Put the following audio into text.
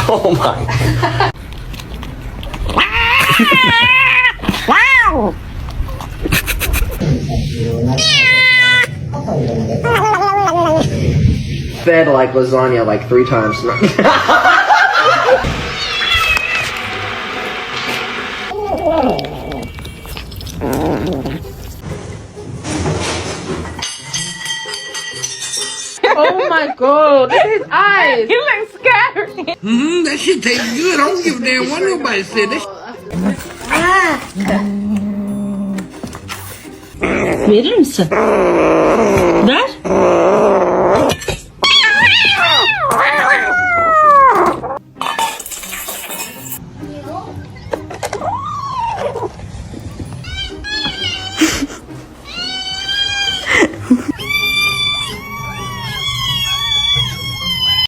Oh my. Fed like lasagna like 3 times. Oh my god, look at his eyes. He looks scary. That shit tastes good. I don't give a damn what nobody said. Verir misin? Ver.